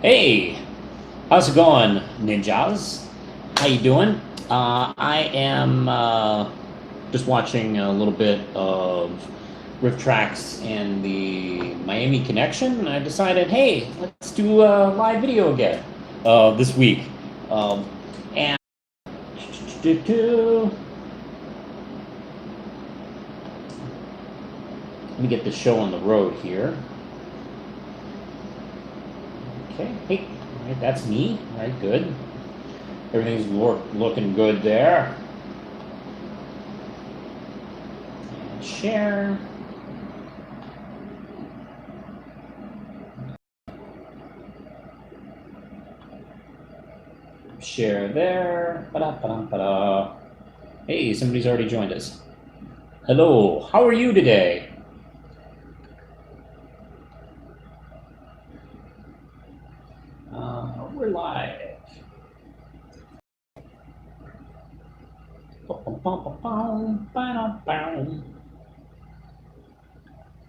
Hey, how's it going, ninjas? How you doing? I am just watching a little bit of Riff Tracks and the Miami Connection, and I decided, hey, let's do a live video again this week. And let me get the show on the road here. Okay, hey, all right, that's me. All right, good. Everything's looking good there. And share. Share there. Ba-da-ba-da-ba-da. Hey, somebody's already joined us. Hello, how are you today? We're live.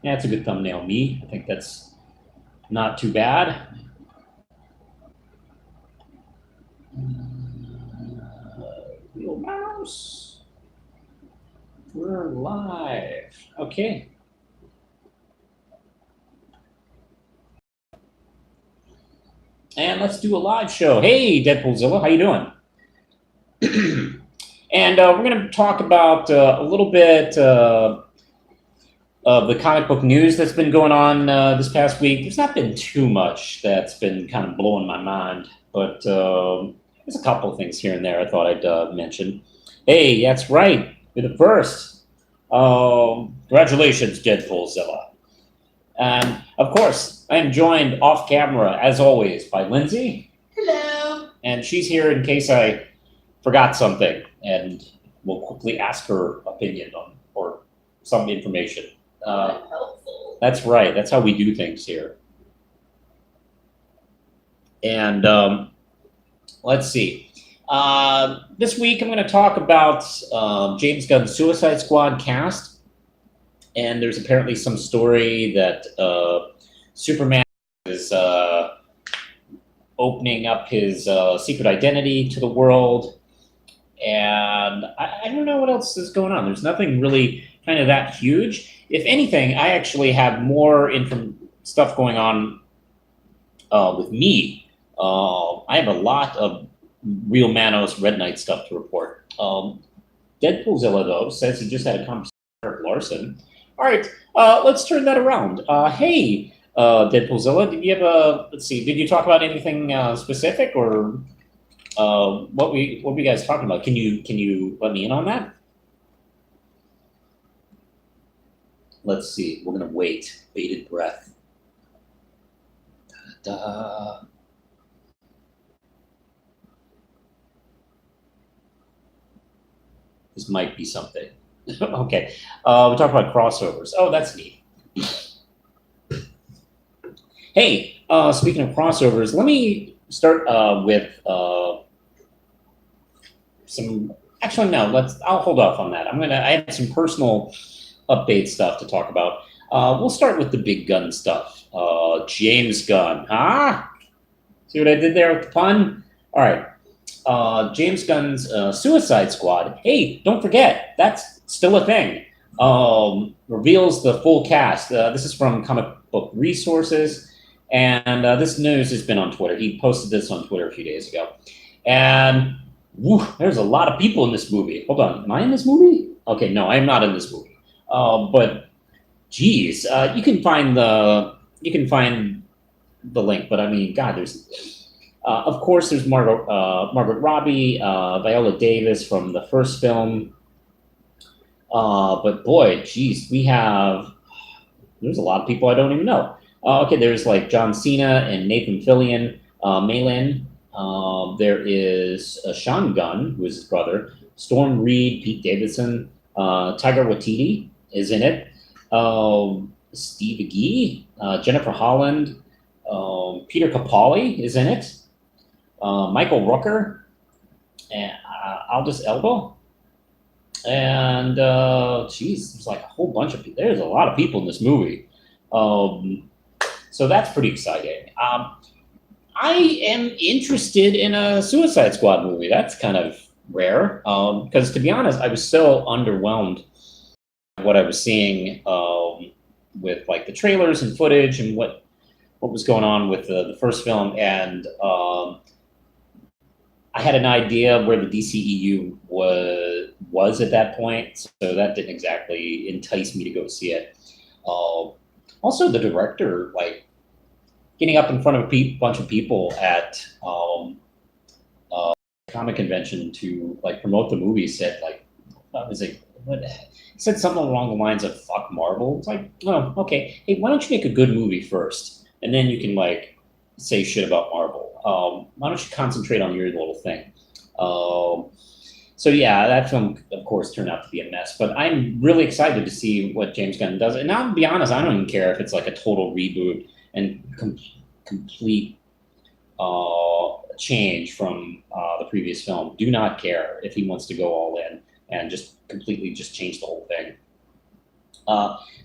Yeah, that's a good thumbnail, me. I think that's not too bad. Real mouse. We're live. Okay. And let's do a live show. Hey, Deadpoolzilla, how you doing? And we're going to talk about a little bit of the comic book news that's been going on this past week. There's not been too much that's been kind of blowing my mind, but there's a couple of things here and there I thought I'd mention. Hey, that's right. You're the first. Congratulations, Deadpoolzilla. And of course, I am joined off camera, as always, by Lindsay. Hello. And she's here in case I forgot something, and we'll quickly ask her opinion on or some information. Helpful. That's right. That's how we do things here. And let's see. This week, I'm going to talk about James Gunn's Suicide Squad cast. And there's apparently some story that Superman is opening up his secret identity to the world. And I don't know what else is going on. There's nothing really kind of that huge. If anything, I actually have more stuff going on with me. I have a lot of real Manos Red Knight stuff to report. Deadpoolzilla, though, says he just had a conversation with Eric Larson. All right, let's turn that around. Hey, Deadpoolzilla, did you have a? Let's see. Did you talk about anything specific, or what were you guys talking about? Can you let me in on that? Let's see. We're gonna wait. Bated breath. Da-da. This might be something. Okay. We talked about crossovers. Oh, that's neat. Hey, speaking of crossovers, let me start with some. Actually, no. I'll hold off on that. I have some personal update stuff to talk about. We'll start with the big gun stuff. James Gunn, huh? See what I did there with the pun? All right. James Gunn's Suicide Squad. Hey, don't forget, that's still a thing. Reveals the full cast. This is from Comic Book Resources, and this news has been on Twitter. He posted this on Twitter a few days ago. And there's a lot of people in this movie. Hold on, am I in this movie? Okay, no, I am not in this movie. But geez, you can find the link. But I mean, God, there's. Of course, there's Margaret Robbie, Viola Davis from the first film. But boy, geez, there's a lot of people I don't even know. Okay, there's like John Cena and Nathan Fillion, Malin. There is Sean Gunn, who is his brother, Storm Reed, Pete Davidson, Tiger Waititi is in it, Steve Agee, Jennifer Holland, Peter Capaldi is in it. Michael Rooker, and Aldous Elba, and there's like a whole bunch of people. There's a lot of people in this movie, so that's pretty exciting. I am interested in a Suicide Squad movie. That's kind of rare. Because to be honest, I was so underwhelmed by what I was seeing with like the trailers and footage and what was going on with the first film, and I had an idea where the DCEU was at that point, so that didn't exactly entice me to go see it. Also, the director, like getting up in front of a bunch of people at comic convention to like promote the movie, said like, what was it? What, he said something along the lines of "fuck Marvel." It's like, oh, okay. Hey, why don't you make a good movie first, and then you can like say shit about Marvel. Why don't you concentrate on your little thing? Um, so yeah, that film, of course, turned out to be a mess. But I'm really excited to see what James Gunn does. And I'll be honest, I don't even care if it's like a total reboot and complete change from the previous film. Do not care if he wants to go all in and just completely just change the whole thing.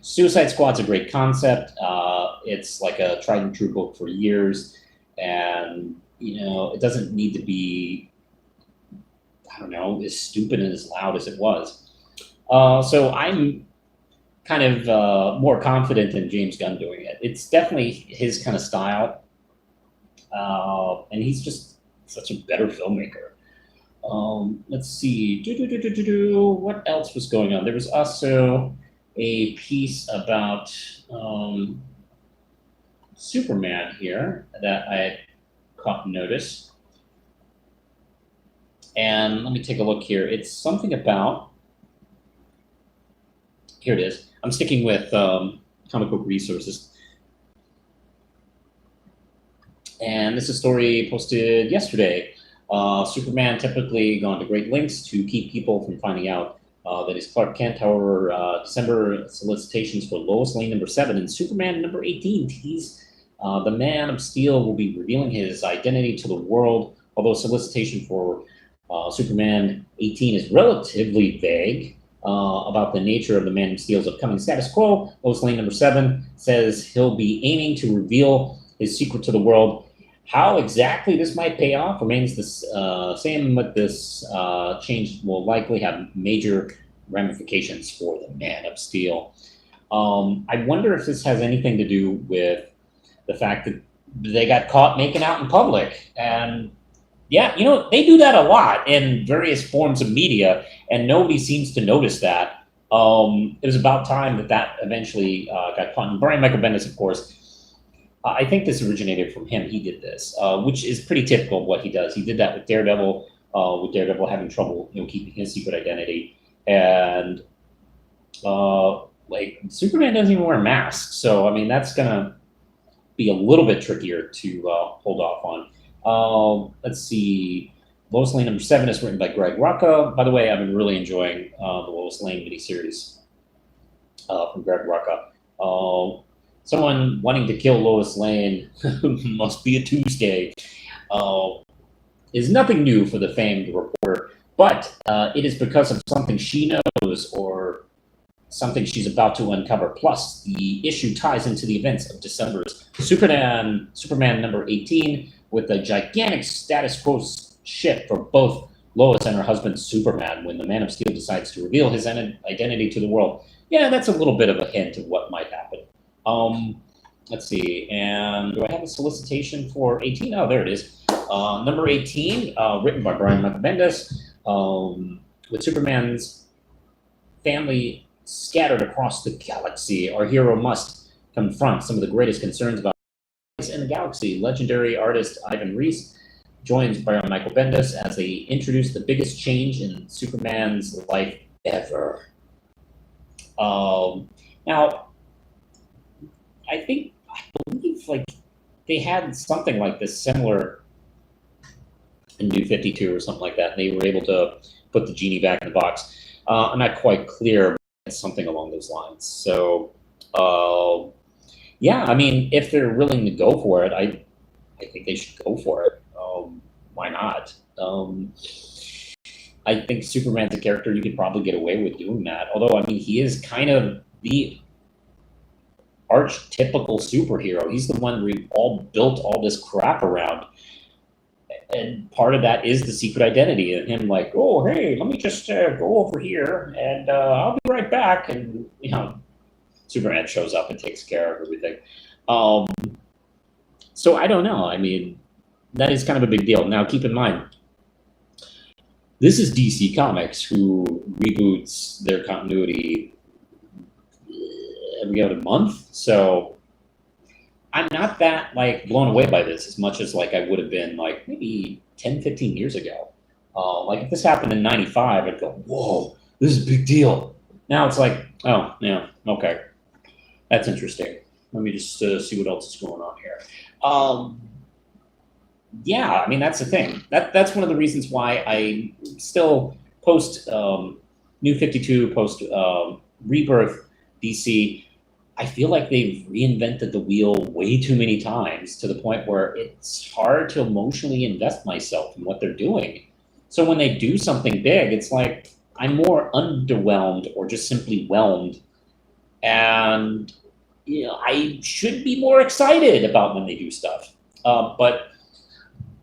Suicide Squad's a great concept. It's like a tried and true book for years, and it doesn't need to be, I don't know, as stupid and as loud as it was. So I'm kind of more confident in James Gunn doing it. It's definitely his kind of style, and he's just such a better filmmaker. Let's see. What else was going on? There was also a piece about Superman here that I had caught notice. And let me take a look here. It's something about, here it is. I'm sticking with comic book resources. And this is a story posted yesterday. Superman typically gone to great lengths to keep people from finding out that he's Clark Kent. However, December solicitations for Lois Lane #7 and Superman #18 tease the Man of Steel will be revealing his identity to the world, although solicitation for Superman 18 is relatively vague about the nature of the Man of Steel's upcoming status quo. Lois Lane #7 says he'll be aiming to reveal his secret to the world. How exactly this might pay off remains the same, but this change will likely have major ramifications for the Man of Steel. I wonder if this has anything to do with the fact that they got caught making out in public. And yeah, they do that a lot in various forms of media, and nobody seems to notice that. It was about time that eventually got caught. And Brian Michael Bendis, of course, I think this originated from him. He did this, which is pretty typical of what he does. He did that with Daredevil having trouble, keeping his secret identity. And like Superman doesn't even wear masks. So, I mean, that's going to be a little bit trickier to hold off on. Let's see. Lois Lane #7 is written by Greg Rucka. By the way, I've been really enjoying the Lois Lane miniseries from Greg Rucka. Someone wanting to kill Lois Lane must be a Tuesday is nothing new for the famed reporter, but it is because of something she knows or something she's about to uncover. Plus, the issue ties into the events of December's Superman #18 with a gigantic status quo shift for both Lois and her husband Superman when the Man of Steel decides to reveal his identity to the world. Yeah, that's a little bit of a hint of what might happen. Let's see. And do I have a solicitation for 18? Oh, there it is. Number 18, written by Brian Michael Bendis, with Superman's family scattered across the galaxy. Our hero must confront some of the greatest concerns about in the galaxy. Legendary artist Ivan Reis joins Brian Michael Bendis as they introduce the biggest change in Superman's life ever. Now, I believe like they had something like this similar in New 52 or something like that, and they were able to put the genie back in the box. I'm not quite clear, but something along those lines. So, yeah, I mean, if they're willing to go for it, I think they should go for it. Why not? I think Superman's a character you could probably get away with doing that. Although, I mean, he is kind of the archetypical superhero. He's the one we all built all this crap around. And part of that is the secret identity and him like, oh, hey, let me just go over here and I'll be right back. And, Superman shows up and takes care of everything. So I don't know. I mean, that is kind of a big deal. Now, keep in mind, this is DC Comics, who reboots their continuity every other month. So I'm not that blown away by this as much as I would have been maybe 10, 15 years ago. If this happened in 95, I'd go, whoa, this is a big deal. Now it's oh, yeah, okay. That's interesting. Let me just see what else is going on here. Yeah, I mean, that's the thing. That's one of the reasons why I still post New 52, post Rebirth DC. I feel like they've reinvented the wheel way too many times to the point where it's hard to emotionally invest myself in what they're doing. So when they do something big, it's I'm more underwhelmed or just simply whelmed. And I should be more excited about when they do stuff. But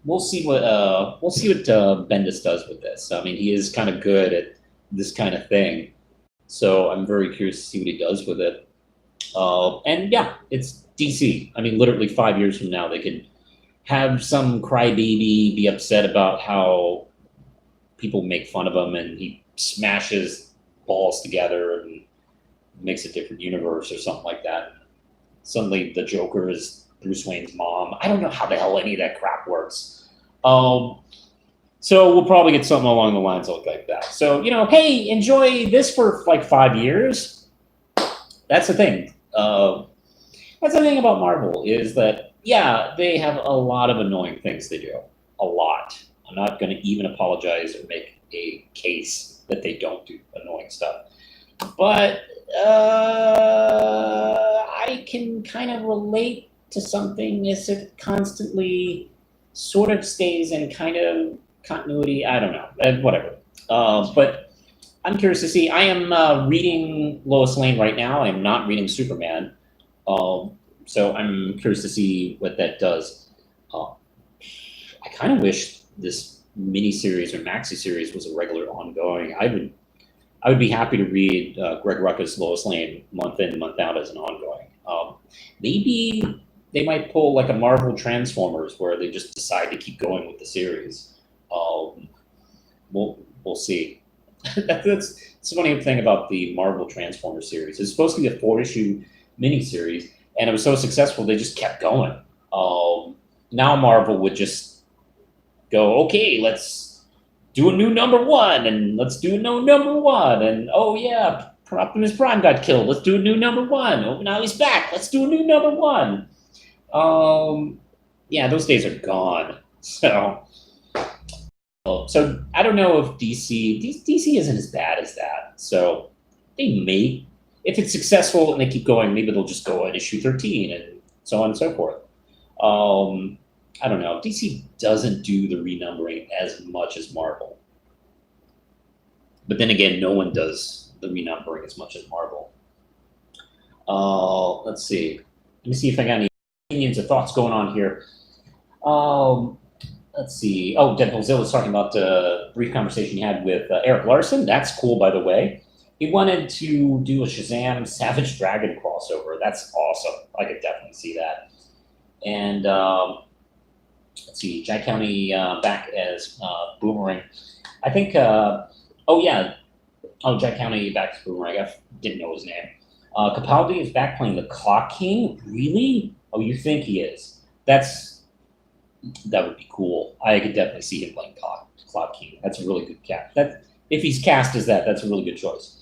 we'll see what Bendis does with this. I mean, he is kind of good at this kind of thing, so I'm very curious to see what he does with it. And yeah, it's DC. I mean, literally 5 years from now, they could have some crybaby be upset about how people make fun of him, and he smashes balls together and makes a different universe or something like that. Suddenly, the Joker is Bruce Wayne's mom. I don't know how the hell any of that crap works. So we'll probably get something along the lines like that. So, hey, enjoy this for 5 years. That's the thing. That's the thing about Marvel is that, yeah, they have a lot of annoying things they do. A lot. I'm not going to even apologize or make a case that they don't do annoying stuff. But I can kind of relate to something as it constantly sort of stays in kind of continuity. I don't know. Whatever. But I'm curious to see. I am reading Lois Lane right now. I'm not reading Superman. So I'm curious to see what that does. I kind of wish this mini-series or maxi-series was a regular ongoing. I would be happy to read Greg Rucka's Lois Lane month in, month out as an ongoing. Maybe they might pull a Marvel Transformers where they just decide to keep going with the series. We'll see. That's the funny thing about the Marvel Transformers series. It's supposed to be a 4-issue miniseries, and it was so successful they just kept going. Now Marvel would just go, okay, let's do a new number 1, and let's do a new number 1, and oh yeah, Optimus Prime got killed. Let's do a new number 1. Oh, now he's back. Let's do a new number 1. Yeah, those days are gone. So I don't know if DC isn't as bad as that. So they may, if it's successful and they keep going, maybe they'll just go at issue 13 and so on and so forth. I don't know. DC doesn't do the renumbering as much as Marvel. But then again, no one does the renumbering as much as Marvel. Let's see. Let me see if I got any opinions or thoughts going on here. Let's see. Oh, Deadpoolzilla was talking about the brief conversation he had with Eric Larson. That's cool, by the way. He wanted to do a Shazam Savage Dragon crossover. That's awesome. I could definitely see that. And let's see, Jack County back as Boomerang. I think, Jack County back as Boomerang. I didn't know his name. Capaldi is back playing the Clock King? Really? Oh, you think he is? That would be cool. I could definitely see him playing Clock King. That's a really good cast. If he's cast as that, that's a really good choice.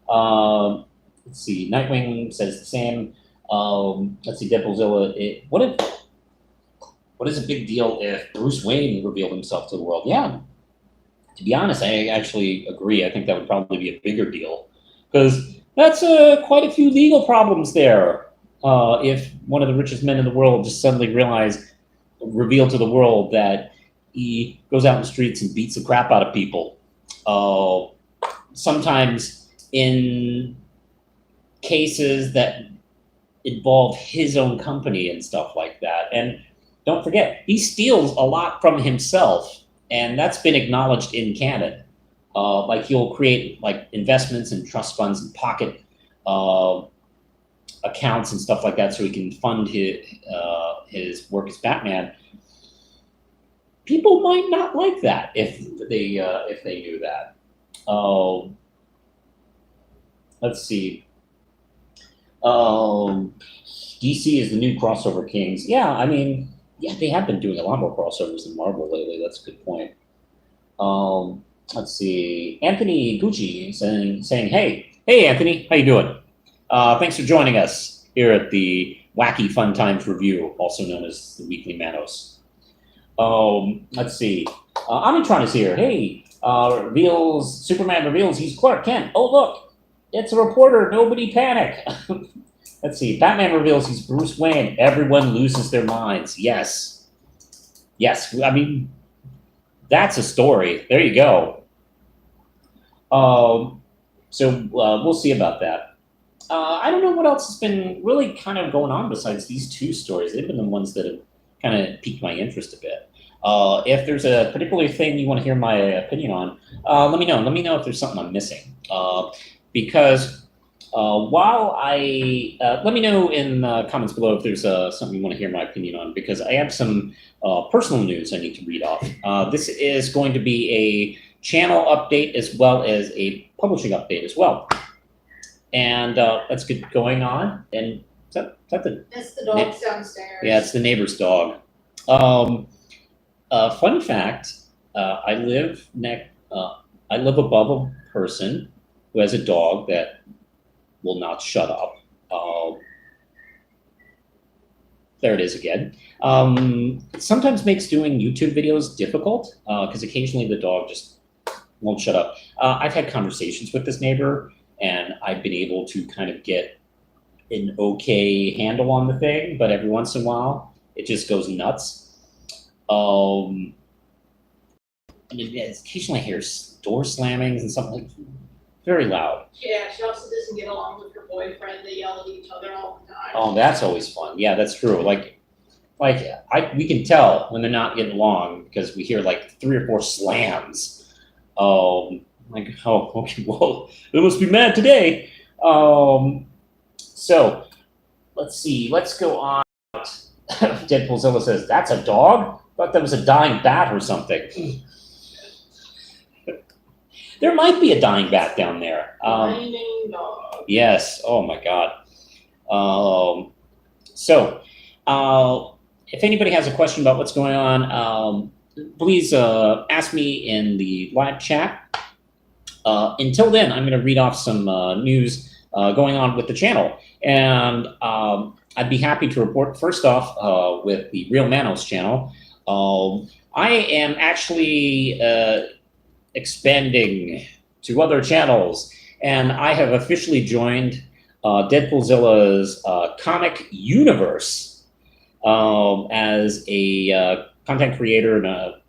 Let's see. Nightwing says the same. Let's see. Deadpoolzilla. What is a big deal if Bruce Wayne revealed himself to the world? Yeah. To be honest, I actually agree. I think that would probably be a bigger deal because that's quite a few legal problems there. If one of the richest men in the world just suddenly revealed to the world that he goes out in the streets and beats the crap out of people. Sometimes in cases that involve his own company and stuff like that. And don't forget, he steals a lot from himself, and that's been acknowledged in canon. Like he'll create like investments and trust funds and pocket uh, accounts and stuff like that, so he can fund his work as Batman. People might not like that if they knew that. Let's see. DC is the new crossover kings. Yeah, I mean, yeah, they have been doing a lot more crossovers than Marvel lately. That's a good point. Let's see. Anthony Gucci saying, hey, Anthony, how you doing? Thanks for joining us here at the Wacky Fun Times Review, also known as the Weekly Manos. Let's see. Amitron is here. Hey, Superman reveals he's Clark Kent. Oh, look, it's a reporter. Nobody panic. Let's see. Batman reveals he's Bruce Wayne. Everyone loses their minds. Yes. I mean, that's a story. There you go. So we'll see about that. I don't know what else has been really kind of going on besides these two stories. They've been the ones that have kind of piqued my interest a bit. If there's a particular thing you want to hear my opinion on, let me know. Let me know if there's something I'm missing. Because let me know in the comments below if there's something you want to hear my opinion on, because I have some personal news I need to read off. This is going to be a channel update as well as a publishing update as well. And let's get going on. And is that That's the dog downstairs. Yeah, it's the neighbor's dog. Fun fact: I live above a person who has a dog that will not shut up. There it is again. Sometimes makes doing YouTube videos difficult because occasionally the dog just won't shut up. I've had conversations with this neighbor, and I've been able to kind of get an okay handle on the thing, but every once in a while it just goes nuts. And occasionally I hear door slammings and something like very loud. Yeah, she also doesn't get along with her boyfriend. They yell at each other all the time. Oh, that's always fun. Yeah, that's true. We can tell when they're not getting along because we hear like 3 or 4 slams. Okay, well, they must be mad today. So let's see. Let's go on. Deadpoolzilla says, that's a dog? Thought that was a dying bat or something. There might be a dying bat down there. Raining dog. Yes. Oh my God. So if anybody has a question about what's going on, please ask me in the live chat. Until then, I'm going to read off some news going on with the channel. And I'd be happy to report, first off, with the Real Manos channel. I am actually expanding to other channels, and I have officially joined Deadpoolzilla's comic universe as a content creator and a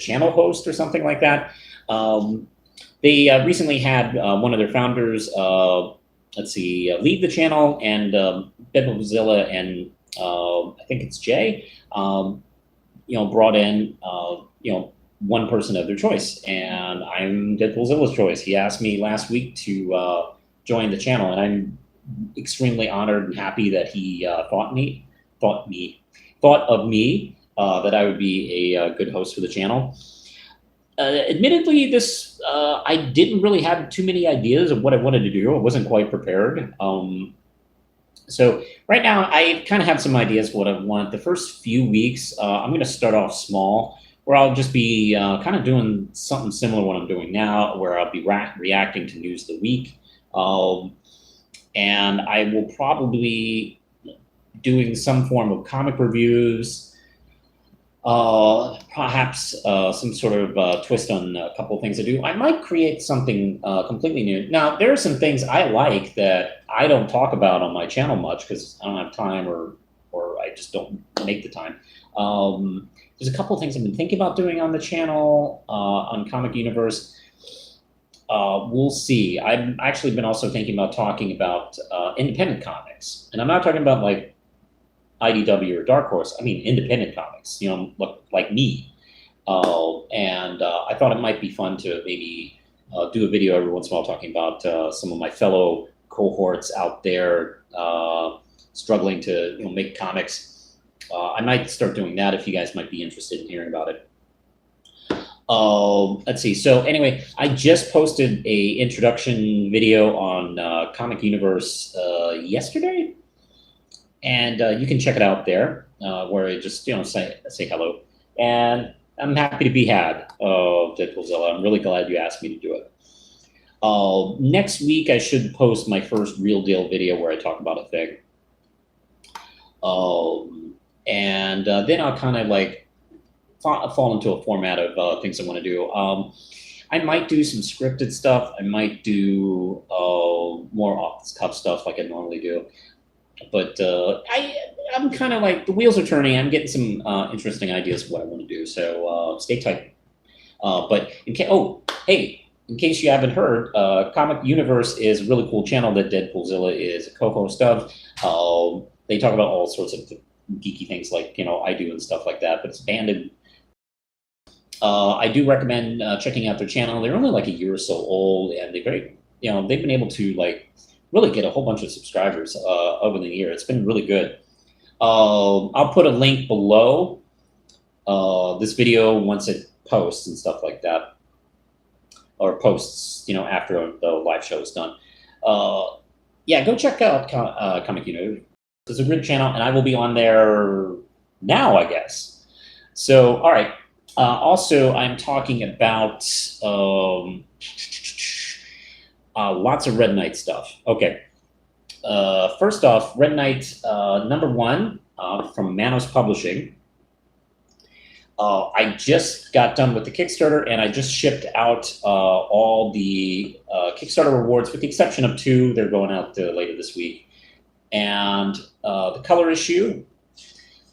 channel host or something like that. They recently had one of their founders, lead the channel, and Deadpoolzilla and I think it's Jay, brought in, one person of their choice, and I'm Deadpoolzilla's choice. He asked me last week to join the channel, and I'm extremely honored and happy that he thought of me that I would be a good host for the channel. Admittedly, I didn't really have too many ideas of what I wanted to do. I wasn't quite prepared. So right now, I kind of have some ideas for what I want. The first few weeks, I'm going to start off small, where I'll just be kind of doing something similar to what I'm doing now, where I'll be reacting to news of the week. And I will probably doing some form of comic reviews, perhaps some sort of twist on a couple of things I do. I might create something completely new. Now, there are some things I like that I don't talk about on my channel much because I don't have time or I just don't make the time. There's a couple of things I've been thinking about doing on the channel, on Comic Universe. we'll see. I've actually been also thinking about talking about independent comics, and I'm not talking about like IDW or Dark Horse. I mean independent comics. You know, look like me. And I thought it might be fun to maybe do a video every once in a while talking about some of my fellow cohorts out there struggling to make comics. I might start doing that if you guys might be interested in hearing about it. Let's see. So anyway, I just posted a introduction video on Comic Universe yesterday, and you can check it out there, where I just say hello. And I'm happy to be had, Deadpoolzilla. I'm really glad you asked me to do it. Next week, I should post my first real deal video where I talk about a thing. And then I'll kind of like fall into a format of things I want to do. I might do some scripted stuff. I might do more off-the-cuff stuff like I normally do. But I'm kind of like, the wheels are turning. I'm getting some interesting ideas of what I want to do. So stay tight. But in case you haven't heard, Comic Universe is a really cool channel that Deadpoolzilla is a co-host of. They talk about all sorts of geeky things like I do and stuff like that. But it's banded. I do recommend checking out their channel. They're only like a year or so old, and they've been able to like really get a whole bunch of subscribers over the year. It's been really good. I'll put a link below this video once it posts and stuff like that, or posts, after the live show is done. Yeah, go check out Comic Universe. It's a good channel, and I will be on there now, I guess. So, all right. Also, I'm talking about lots of Red Knight stuff. Okay. First off, Red Knight #1 from Manos Publishing. I just got done with the Kickstarter, and I just shipped out all the Kickstarter rewards, with the exception of 2. They're going out later this week. And the color issue,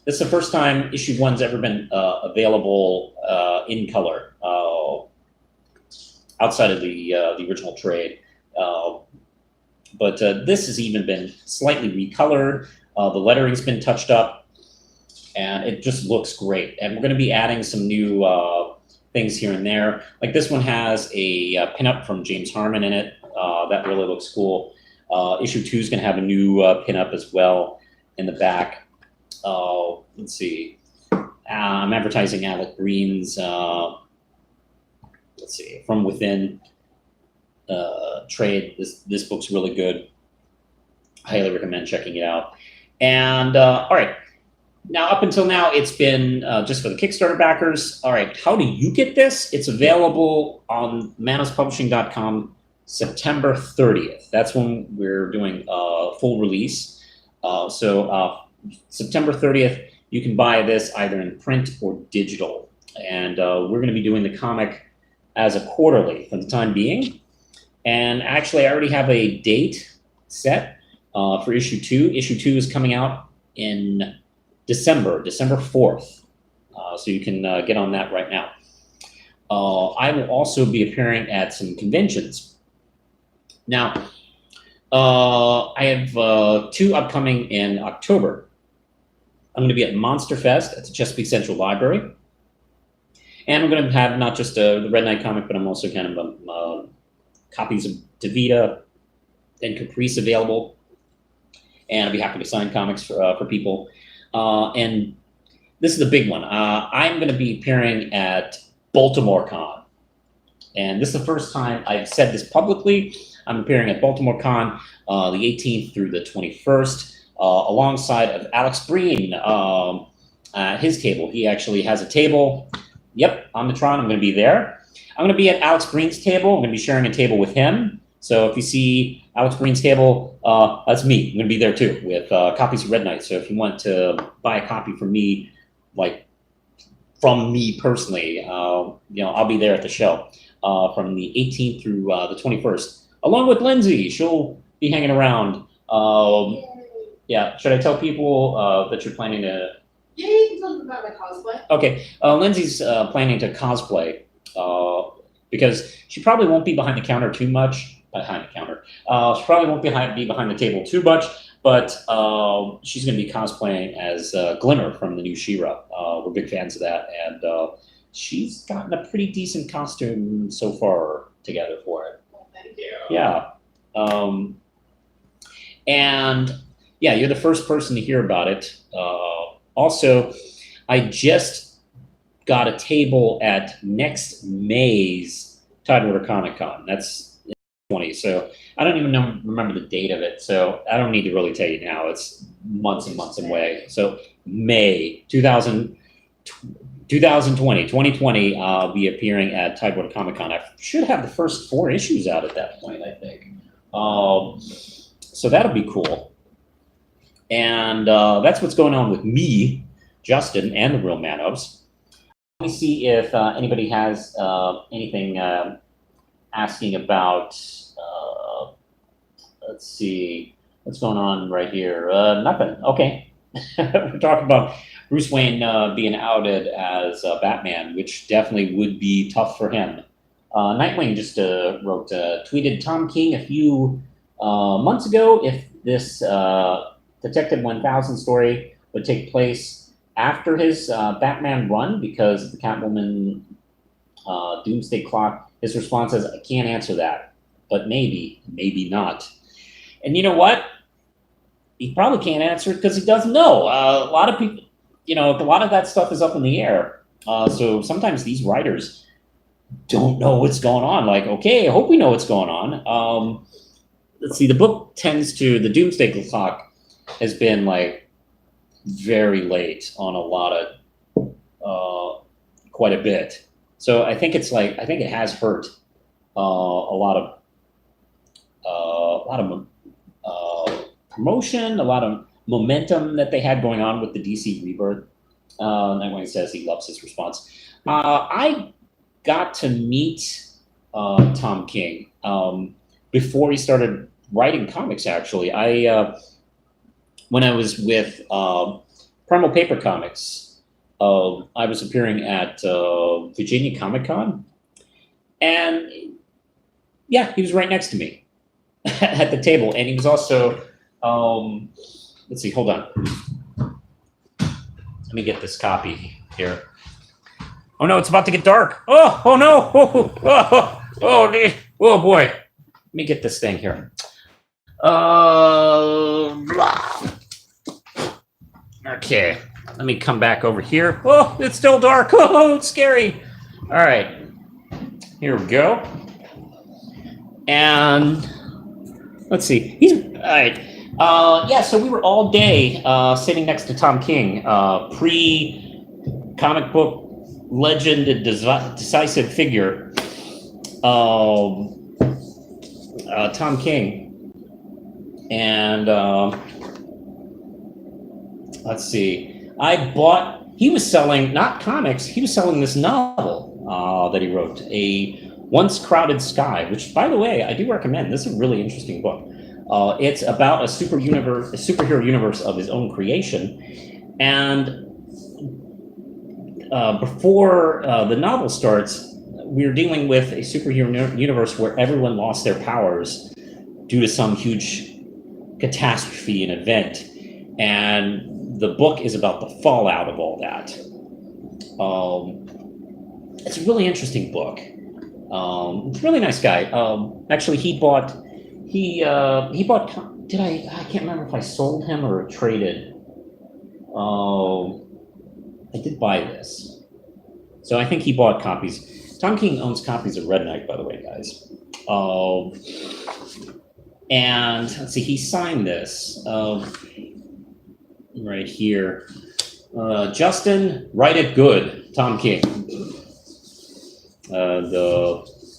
this is the first time issue 1's ever been available in color outside of the original trade. But this has even been slightly recolored. The lettering's been touched up, and it just looks great. And we're going to be adding some new things here and there. Like this one has a pinup from James Harmon in it. That really looks cool. Issue 2 is going to have a new pinup as well in the back. Let's see. I'm advertising Alec Green's, let's see, From Within trade. This book's really good. I highly recommend checking it out. And all right, now up until now, it's been just for the Kickstarter backers. All right, how do you get this? It's available on manospublishing.com September 30th. That's when we're doing full release. So September 30th, you can buy this either in print or digital. And we're going to be doing the comic as a quarterly for the time being. And actually, I already have a date set for issue 2. Issue 2 is coming out in December 4th. So you can get on that right now. I will also be appearing at some conventions. Now, I have 2 upcoming in October. I'm going to be at Monster Fest at the Chesapeake Central Library. And I'm going to have not just the Red Knight comic, but I'm also kind of copies of Davida and Caprice available. And I'll be happy to sign comics for people. And this is the big one. I'm going to be appearing at Baltimore Con. And this is the first time I've said this publicly. I'm appearing at Baltimore Con the 18th through the 21st, alongside of Alex Breen at his table. He actually has a table. Yep, on the Tron. I'm going to be there. I'm going to be at Alex Breen's table. I'm going to be sharing a table with him. So if you see Alex Breen's table, that's me. I'm going to be there too with copies of Red Knight. So if you want to buy a copy from me, like from me personally, I'll be there at the show from the 18th through the 21st. Along with Lindsay, she'll be hanging around. Yeah, should I tell people that you're planning to? Yeah, you can tell them about my cosplay. Okay, Lindsay's planning to cosplay because she probably won't be behind the counter too much. Behind the counter, she probably won't be behind the table too much. But she's going to be cosplaying as Glimmer from the new She-Ra. We're big fans of that, and she's gotten a pretty decent costume so far together for it. Well, thank you. Yeah. And yeah, you're the first person to hear about it. Also, I just got a table at next May's Tidewater Comic Con. That's 20. So I don't even remember the date of it. So I don't need to really tell you now. It's months and months away. So May 2020, I'll be appearing at Tidewater Comic Con. I should have the first 4 issues out at that point, I think. So that'll be cool. And that's what's going on with me, Justin, and the Real Manos. Let me see if anybody has anything asking about, let's see, what's going on right here? Nothing. Okay. We're talking about Bruce Wayne being outed as Batman, which definitely would be tough for him. Nightwing just tweeted Tom King a few months ago if this Detective 1000 story would take place after his Batman run because of the Catwoman Doomsday Clock. His response is, I can't answer that, but maybe not. And you know what? He probably can't answer it because he doesn't know. A lot of people, a lot of that stuff is up in the air. So sometimes these writers don't know what's going on. Like, okay, I hope we know what's going on. Let's see, the book the Doomsday Clock has been like very late on a lot of, quite a bit. So I think it has hurt a lot of promotion, a lot of momentum that they had going on with the DC Rebirth. Nightwing says he loves his response. I got to meet Tom King before he started writing comics. Actually, when I was with Primal Paper Comics, I was appearing at Virginia Comic Con, and yeah, he was right next to me at the table, and he was also. Let's see. Hold on. Let me get this copy here. Oh no, it's about to get dark. Oh no. Oh boy. Let me get this thing here. Okay. Let me come back over here. Oh, it's still dark. Oh, it's scary. All right. Here we go. And let's see. All right. Yeah, so we were all day sitting next to Tom King, pre-comic book legend and decisive figure, Tom King. And let's see, he was selling, not comics, he was selling this novel that he wrote, A Once Crowded Sky, which, by the way, I do recommend. This is a really interesting book. It's about a superhero universe of his own creation. And before the novel starts, we're dealing with a superhero universe where everyone lost their powers due to some huge catastrophe and event. And the book is about the fallout of all that. It's a really interesting book. It's a really nice guy. Actually, he bought, I can't remember if I sold him or traded. I did buy this. So I think he bought copies. Tom King owns copies of Red Knight, by the way, guys. And let's see, he signed this right here. Justin, write it good, Tom King.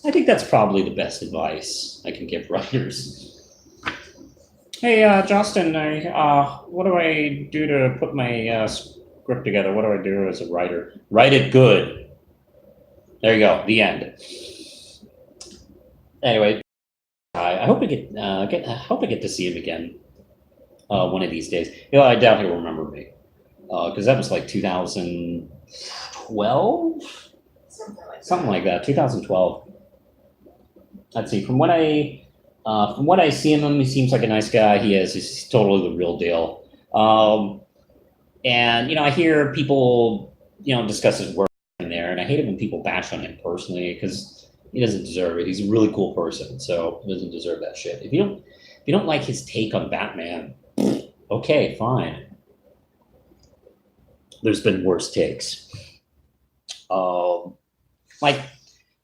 I think that's probably the best advice I can give writers. Hey, Justin, what do I do to put my script together? What do I do as a writer? Write it good. There you go. The end. Anyway, I hope I get to see him again one of these days. I doubt he'll remember me because that was like 2012, something like that. 2012. let's see. From what I see in him, he seems like a nice guy. He's totally the real deal. And I hear people discuss his work in there, and I hate it when people bash on him personally because he doesn't deserve it. He's a really cool person, so he doesn't deserve that shit. If you don't like his take on Batman, okay, fine. There's been worse takes. Um, like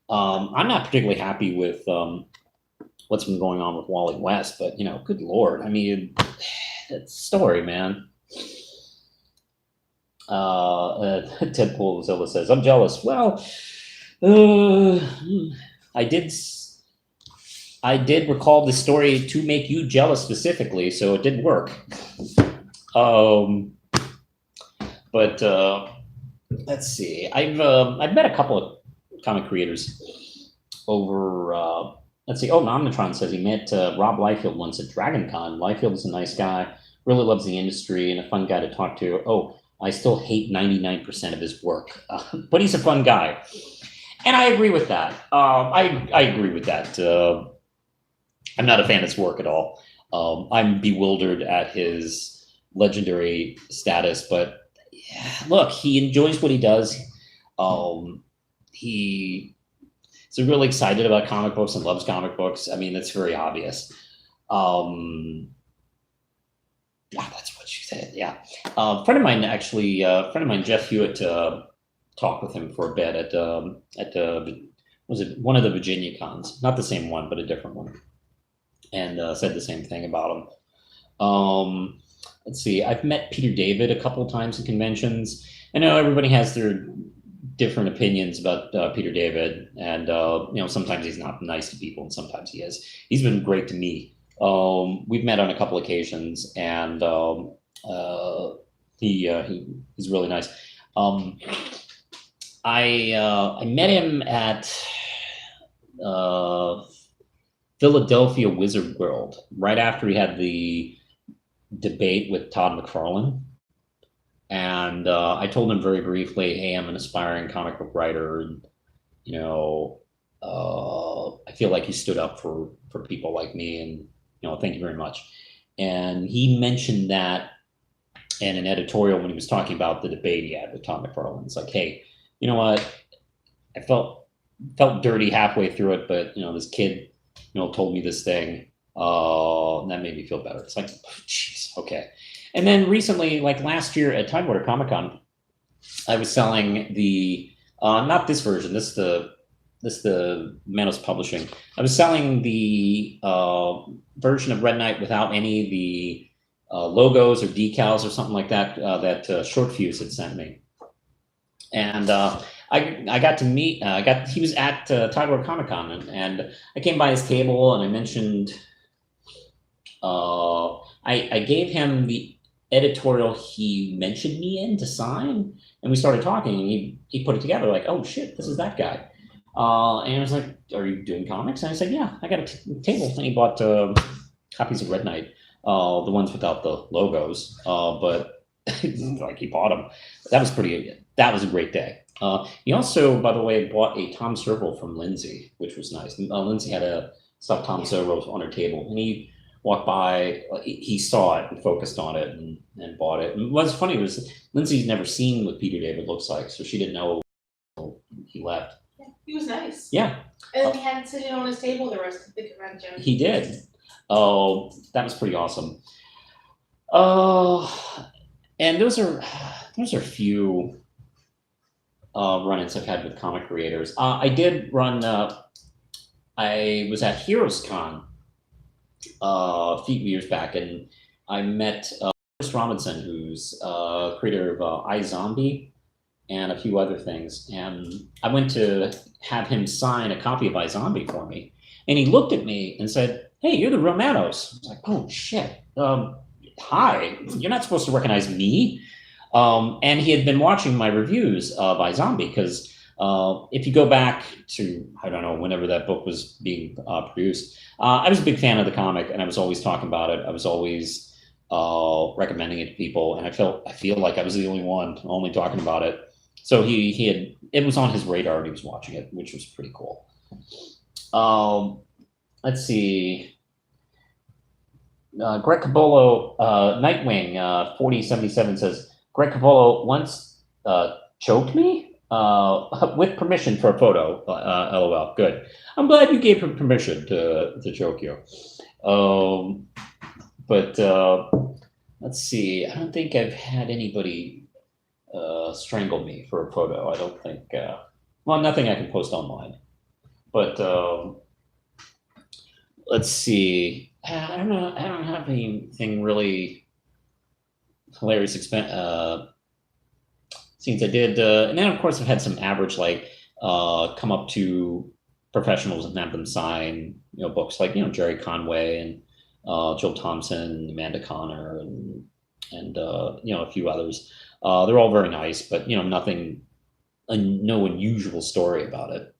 I'm not particularly happy with what's been going on with Wally West, but good lord, I mean, it's a story, man. Deadpool Zilla says, "I'm jealous." Well, uh, I did. I did recall the story to make you jealous specifically, so it didn't work. Um, but let's see. I've met a couple of comic creators over. Let's see. Oh, Omnitron says he met Rob Liefeld once at Dragon Con. Liefeld is a nice guy, really loves the industry, and a fun guy to talk to. Oh, I still hate 99% of his work, but he's a fun guy, and I agree with that. I agree with that. I'm not a fan of his work at all. I'm bewildered at his legendary status, but yeah, look, he enjoys what he does. He's really excited about comic books and loves comic books. I mean, that's very obvious. Yeah, that's what she said. Yeah, a friend of mine actually, Jeff Hewitt, talked with him for a bit at was it one of the Virginia cons? Not the same one, but a different one, and said the same thing about him. Let's see. I've met Peter David a couple of times at conventions. I know everybody has their different opinions about Peter David, and sometimes he's not nice to people, and sometimes he is. He's been great to me. We've met on a couple occasions, and he's really nice. I met him at Philadelphia Wizard World right after he had the debate with Todd McFarlane. And I told him very briefly, "Hey, I'm an aspiring comic book writer, and I feel like he stood up for people like me, and thank you very much." And he mentioned that in an editorial when he was talking about the debate he had with Tom McFarlane. It's like, "Hey, you know what? I felt dirty halfway through it, but this kid, told me this thing, and that made me feel better." It's like, jeez, okay. And then recently, like last year at Tidewater Comic Con, I was selling the not this version. This the Manos Publishing. I was selling the version of Red Knight without any of the logos or decals or something like that that Short Fuse had sent me, and I got to meet. He was at Tidewater Comic Con, and I came by his table and I mentioned. I gave him the editorial he mentioned me in to sign, and we started talking, and he put it together like, "Oh shit, this is that guy." And I was like, "Are you doing comics?" And I said, "Yeah, I got a table." And he bought copies of Red Knight, the ones without the logos, but like he bought them. That was a great day. He also, by the way, bought a Tom Servo from Lindsay, which was nice. Lindsay had a stuffed Tom Servo on her table, and he walked by, he saw it and focused on it and bought it. And what's funny was Lindsay's never seen what Peter David looks like, so she didn't know until he left. Yeah, he was nice. Yeah. And then he had it sitting on his table the rest of the convention. He did. Oh, that was pretty awesome. And those are a few run-ins I've had with comic creators. I did run. I was at Heroes Con a few years back, and I met Chris Robinson, who's creator of iZombie and a few other things. And I went to have him sign a copy of iZombie for me, and he looked at me and said, "Hey, you're the real Manos." I was like, "Oh shit! Hi, you're not supposed to recognize me." And he had been watching my reviews of iZombie because if you go back to, I don't know, whenever that book was being produced, I was a big fan of the comic, and I was always talking about it. I was always recommending it to people, and I feel like I was the only one only talking about it. So it was on his radar, and he was watching it, which was pretty cool. let's see. Greg Cabolo, Nightwing 4077 says, Greg Cabolo once choked me with permission for a photo. LOL. Good. I'm glad you gave him permission to choke you. But let's see. I don't think I've had anybody strangle me for a photo. I don't think. Well, nothing I can post online. But let's see. I don't know. I don't have anything really hilarious scenes I did. And then, of course, I've had some average, like, come up to professionals and have them sign, books like, Jerry Conway and Jill Thompson, Amanda Connor, and a few others. They're all very nice, but, nothing, no unusual story about it.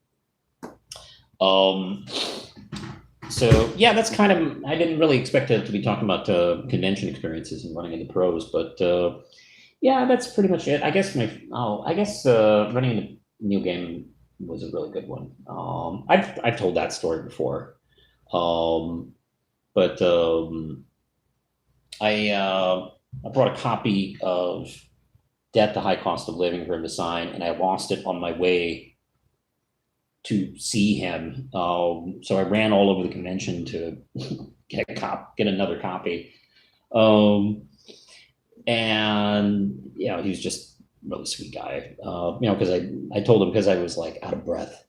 So yeah, that's kind of, I didn't really expect to be talking about convention experiences and running into pros, but yeah, that's pretty much it. I guess running into Neil Gaiman was a really good one. I've told that story before, but I brought a copy of Death: The High Cost of Living for him to sign, and I lost it on my way to see him. So I ran all over the convention to get another copy. And he was just a really sweet guy. Because I told him, because I was like out of breath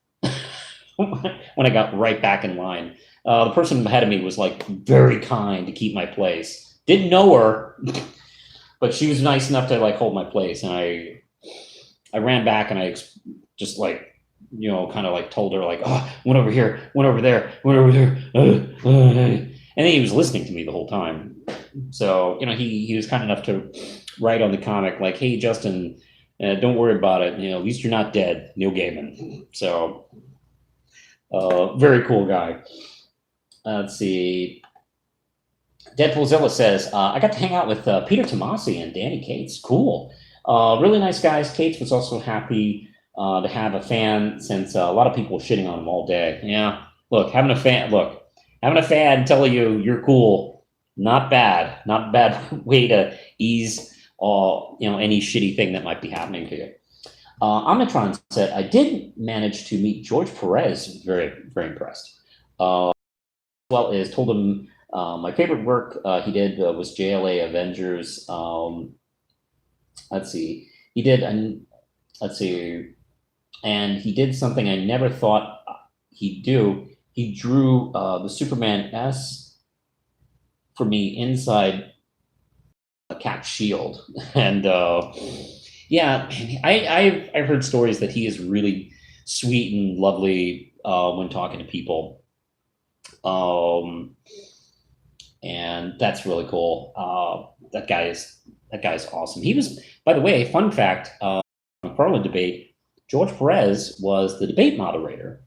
when I got right back in line. The person ahead of me was like very kind to keep my place. Didn't know her, but she was nice enough to like hold my place. And I ran back and I just like, kind of like told her like, oh, went over here, went over there, went over there. And then he was listening to me the whole time. So, he was kind enough to write on the comic like, hey, Justin, don't worry about it. At least you're not dead, Neil Gaiman. So, very cool guy. Let's see. Deadpoolzilla says, I got to hang out with Peter Tomasi and Danny Cates. Cool. Really nice guys. Cates was also happy to have a fan, since a lot of people were shitting on him all day. Yeah, look, having a fan tell you you're cool, not bad way to ease any shitty thing that might be happening to you. Omnitron said, I did manage to meet George Perez. Very, very impressed. Well, as told him my favorite work he did was JLA Avengers. Let's see, he did, and let's see. And he did something I never thought he'd do. He drew the Superman S for me inside a Cap's shield. And yeah, I've heard stories that he is really sweet and lovely when talking to people. And that's really cool. That guy's awesome. He was, by the way, fun fact, McFarlane debate, George Perez was the debate moderator,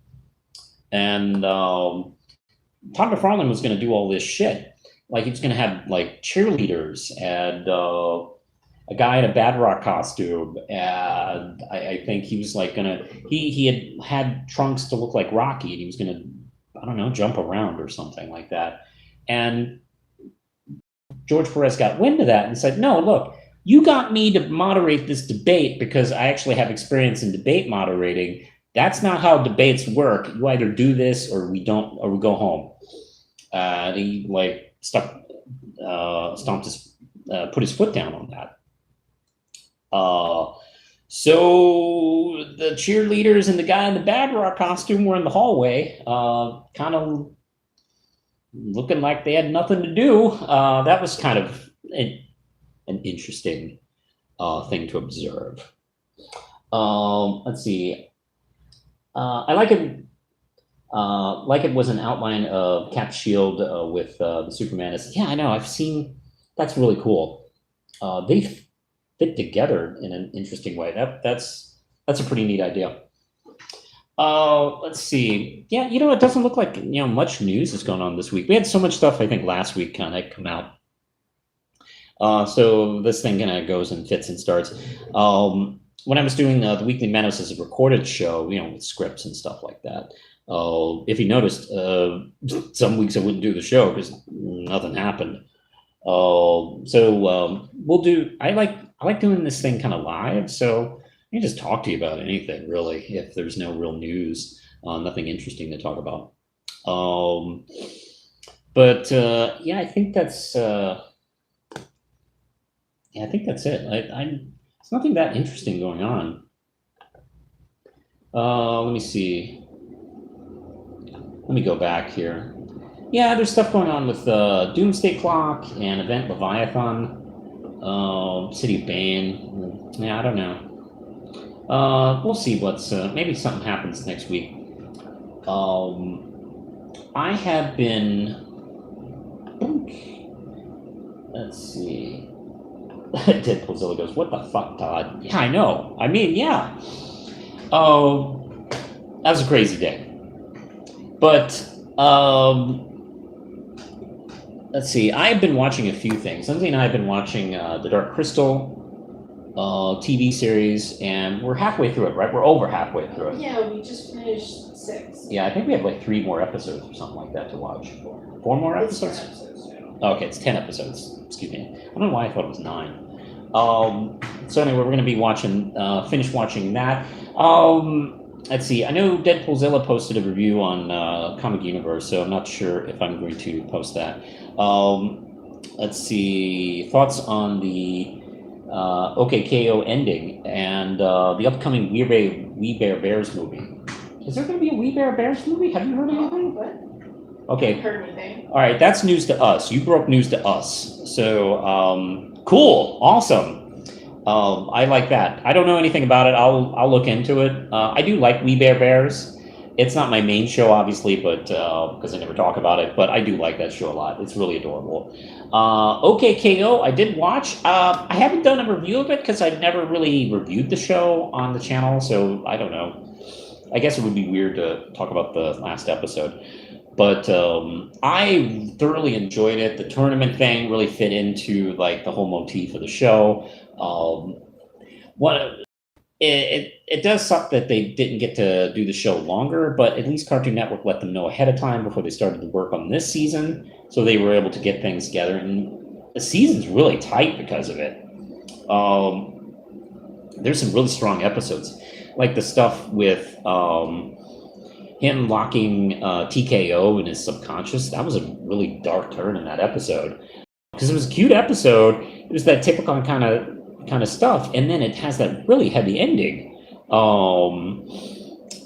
and Todd McFarlane was going to do all this shit. Like, he was going to have like cheerleaders and a guy in a Bad Rock costume, and I think he was like gonna. He had trunks to look like Rocky, and he was gonna, I don't know, jump around or something like that. And George Perez got wind of that and said, "No, look. You got me to moderate this debate because I actually have experience in debate moderating. That's not how debates work. You either do this or we don't, or we go home." He like stomped his, put his foot down on that. So the cheerleaders and the guy in the Bad Rock costume were in the hallway, kind of looking like they had nothing to do. That was kind of an interesting thing to observe. Let's see. I like it. Like it was an outline of Cap's shield with the Superman. Yeah, I know. I've seen. That's really cool. They fit together in an interesting way. That's a pretty neat idea. Let's see. Yeah, it doesn't look like much news is going on this week. We had so much stuff, I think, last week kind of come out. So this thing kind of goes and fits and starts. When I was doing the weekly Manos as a recorded show, with scripts and stuff like that, If you noticed, some weeks I wouldn't do the show because nothing happened. We'll do. I like doing this thing kind of live, so I can just talk to you about anything really if there's no real news, nothing interesting to talk about. Um, yeah, I think that's yeah, I think that's it. It's nothing that interesting going on. Let me see. Let me go back here. Yeah, there's stuff going on with Doomsday Clock and Event Leviathan, City of Bane. Yeah, I don't know. We'll see what's maybe something happens next week. I have been. Let's see. Deadpoolzilla goes, "What the fuck, Todd?" Yeah, I know. I mean, yeah. Oh, that was a crazy day. But let's see. I've been watching a few things. Lindsay and I have been watching the Dark Crystal TV series, and we're halfway through it, right? We're over halfway through it. Yeah, we just finished 6. Yeah, I think we have like 3 more episodes or something like that to watch. 4 more It's 10 episodes? episodes now. Okay, it's 10 episodes. Excuse me. I don't know why I thought it was 9. So anyway, we're going to be watching, finish watching that. Let's see. I know Deadpoolzilla posted a review on Comic Universe, so I'm not sure if I'm going to post that. Let's see. Thoughts on the OKKO ending and the upcoming We Bear Bears movie. Is there going to be a We Bear Bears movie? Have you heard anything? What? Okay. Haven't heard anything. All right, that's news to us. You broke news to us. So, cool, awesome. I like that. I don't know anything about it. I'll look into it. I do like We Bear Bears. It's not my main show, obviously, but because I never talk about it. But I do like that show a lot. It's really adorable. OKKO, I did watch. I haven't done a review of it because I've never really reviewed the show on the channel. So I don't know. I guess it would be weird to talk about the last episode. But I thoroughly enjoyed it. The tournament thing really fit into like the whole motif of the show. It does suck that they didn't get to do the show longer, but at least Cartoon Network let them know ahead of time before they started to work on this season, so they were able to get things together. And the season's really tight because of it. There's some really strong episodes, like the stuff with him locking TKO in his subconscious. That was a really dark turn in that episode because it was a cute episode. It was that typical kind of stuff, and then it has that really heavy ending.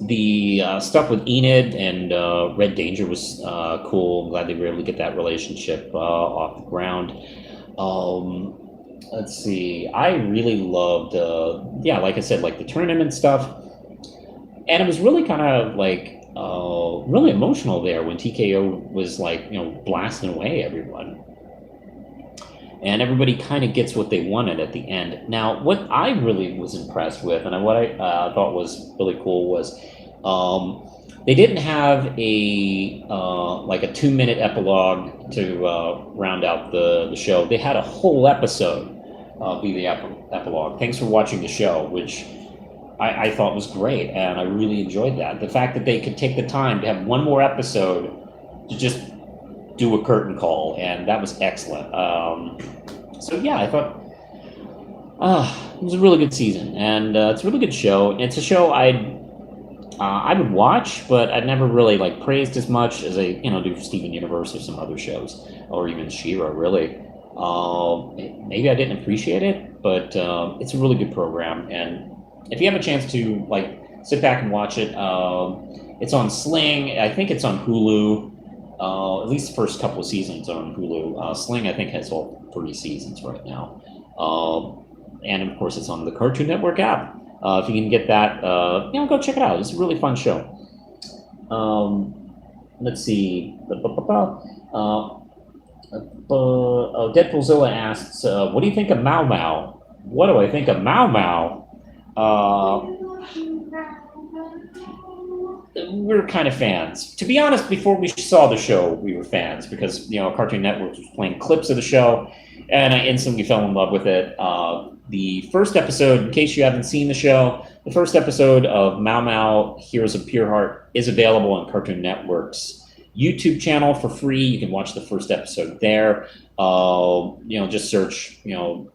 The stuff with Enid and Red Danger was cool. I'm glad they were able to get that relationship off the ground. Let's see. I really loved, like I said, like the tournament stuff, and it was really kind of like really emotional there when TKO was like, blasting away everyone. And everybody kind of gets what they wanted at the end. Now, what I really was impressed with, and what I thought was really cool, was they didn't have a 2-minute epilogue to round out the show. They had a whole episode be the epilogue. Thanks for watching the show, which I thought was great, and I really enjoyed that. The fact that they could take the time to have one more episode to just do a curtain call, and that was excellent. So yeah, I thought it was a really good season, and it's a really good show. It's a show I would watch, but I'd never really like praised as much as I do for Steven Universe or some other shows, or even She-Ra. Really, maybe I didn't appreciate it, but it's a really good program, and if you have a chance to like sit back and watch it, it's on Sling. I think it's on Hulu. At least the first couple of seasons are on Hulu. Sling, I think, has all 3 seasons right now. And of course, it's on the Cartoon Network app. If you can get that, go check it out. It's a really fun show. Let's see. Deadpoolzilla asks, what do you think of Mau Mau? What do I think of Mau Mau? we're kind of fans. To be honest, before we saw the show, we were fans because Cartoon Network was playing clips of the show, and I instantly fell in love with it. The first episode, in case you haven't seen the show, the first episode of Mao Mao Heroes of Pure Heart is available on Cartoon Network's YouTube channel for free. You can watch the first episode there. Just search, Mao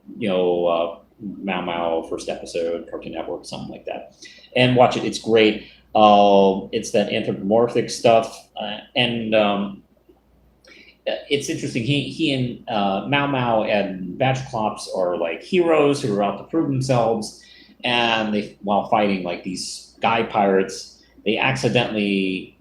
Mao first episode, Cartoon Network, something like that, and watch it. It's great. It's that anthropomorphic stuff, and it's interesting. He and Mao Mao and Batchclops are like heroes who are out to prove themselves, and while fighting like these sky pirates, they accidentally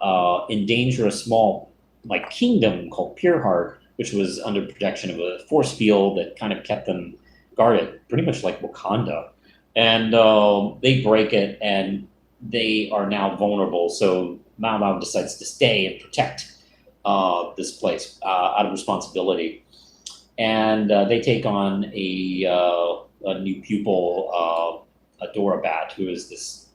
endanger a small like kingdom called Pure Heart, which was under protection of a force field that kind of kept them guarded, pretty much like Wakanda, and they break it and they are now vulnerable. So Mao Mao decides to stay and protect this place out of responsibility. And they take on a new pupil, Adora Bat, who is this.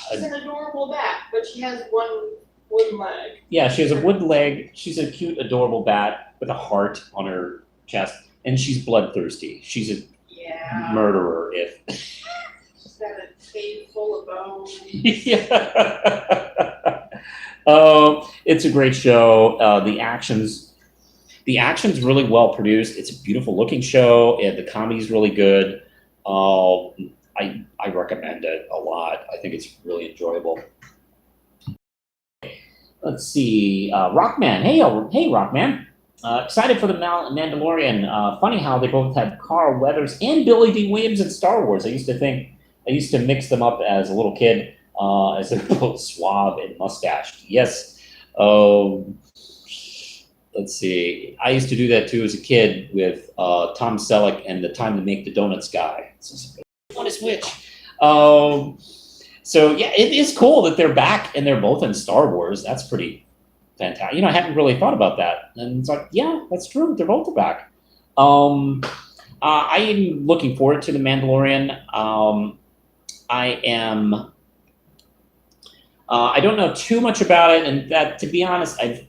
She's an adorable bat, but she has one wooden leg. Yeah, she has a wooden leg. She's a cute, adorable bat with a heart on her chest. And she's bloodthirsty. She's a murderer, if. She's got a cave full of bones. Yeah. It's a great show. The action's really well produced. It's a beautiful looking show, and the comedy's really good. I recommend it a lot. I think it's really enjoyable. Let's see, Rockman. Hey, Rockman. Excited for the Mandalorian. Funny how they both had Carl Weathers and Billy D. Williams in Star Wars. I used to mix them up as a little kid, as they're both suave and mustached. Yes. Let's see. I used to do that too as a kid with Tom Selleck and The Time to Make the Donuts guy. What is which? So yeah, it is cool that they're back and they're both in Star Wars. That's pretty fantastic. I hadn't really thought about that, and it's like, yeah, that's true. They're both back. I am looking forward to the Mandalorian. I am. I don't know too much about it, and that, to be honest, I've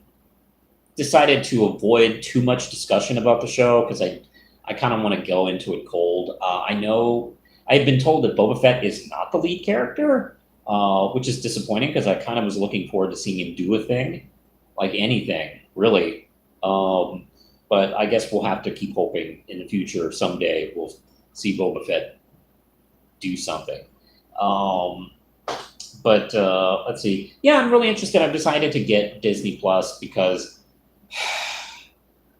decided to avoid too much discussion about the show because I kind of want to go into it cold. I know I've been told that Boba Fett is not the lead character, which is disappointing because I kind of was looking forward to seeing him do a thing, like anything, really. But I guess we'll have to keep hoping in the future someday we'll see Boba Fett do something. But let's see. Yeah, I'm really interested. I've decided to get Disney Plus because,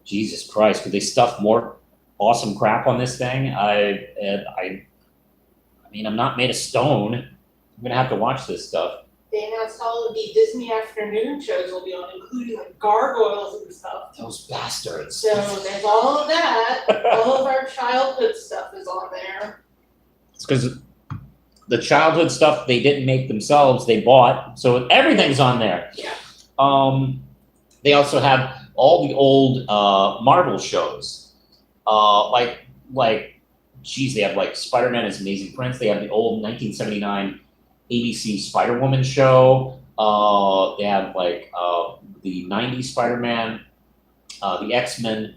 Jesus Christ, could they stuff more awesome crap on this thing? I mean, I'm not made of stone. I'm gonna have to watch this stuff. They announced all of the Disney afternoon shows will be on, including like gargoyles and stuff. Those bastards. So there's all of that. All of our childhood stuff is on there. It's because the childhood stuff they didn't make themselves, they bought. So everything's on there. Yeah. They also have all the old Marvel shows. Geez, they have like Spider-Man is Amazing Prince. They have the old 1979 ABC Spider-Woman show. They have like the 90s Spider-Man, the X-Men.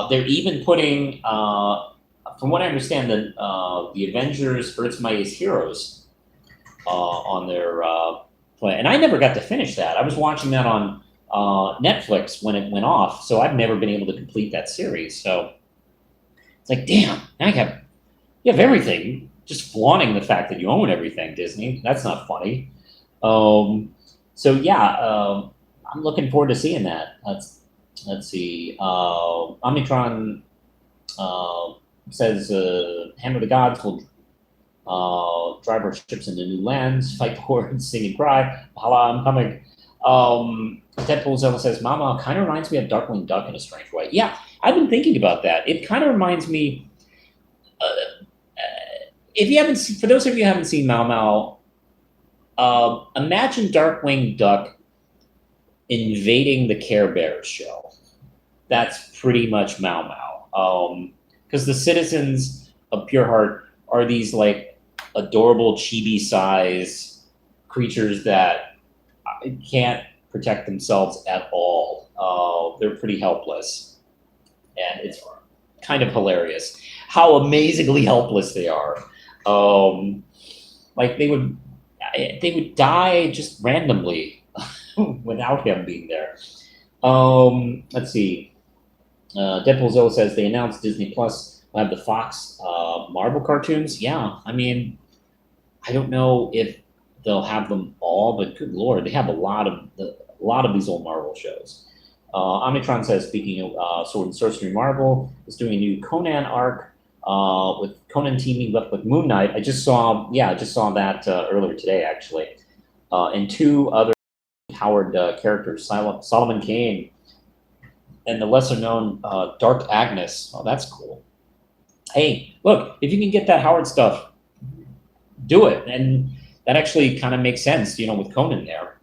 They're even putting, from what I understand, the Avengers Earth's Mightiest Heroes on their play. And I never got to finish that. I was watching that on Netflix when it went off, so I've never been able to complete that series. So it's like, damn, now you have everything. Just flaunting the fact that you own everything, Disney. That's not funny. So yeah, I'm looking forward to seeing that. Let's see. Omnitron says Hammer of the Gods will drive our ships into new lands, fight the hordes, sing and cry. Hala, I'm coming. Deadpool Zella says, Mama kind of reminds me of Darkwing Duck in a strange way. Yeah, I've been thinking about that. It kind of reminds me. If you haven't seen, for those of you who haven't seen Mao Mao, imagine Darkwing Duck invading the Care Bears show. That's pretty much Mao Mao. Because the citizens of Pure Heart are these like adorable chibi size creatures that can't protect themselves at all. They're pretty helpless, and it's kind of hilarious how amazingly helpless they are. Like they would die just randomly without him being there. Let's see. Deadpoolzilla says they announced Disney Plus will have the Fox Marvel cartoons. Yeah, I mean, I don't know if they'll have them all, but good lord, they have a lot of these old Marvel shows. Omnitron says, speaking of Sword and Sorcery, Marvel is doing a new Conan arc with Conan teaming up with Moon Knight. I just saw that earlier today, actually, and two other Howard characters, Solomon Kane and the lesser-known Dark Agnes. Oh, that's cool. Hey, look, if you can get that Howard stuff, do it. And that actually kind of makes sense, with Conan there.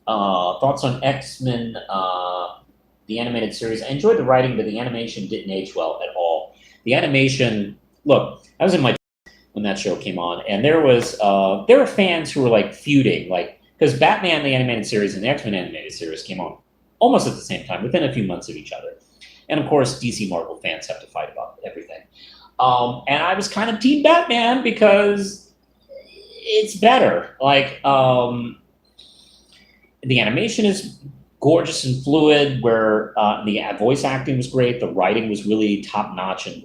Thoughts on X-Men, the animated series? I enjoyed the writing, but the animation didn't age well at all. The animation, look, I was in my when that show came on, and there were fans who were like feuding, like because Batman the animated series and the X-Men animated series came on almost at the same time, within a few months of each other. And of course, DC Marvel fans have to fight about everything. And I was kind of Team Batman because it's better. Like, the animation is gorgeous and fluid, where the voice acting was great. The writing was really top notch and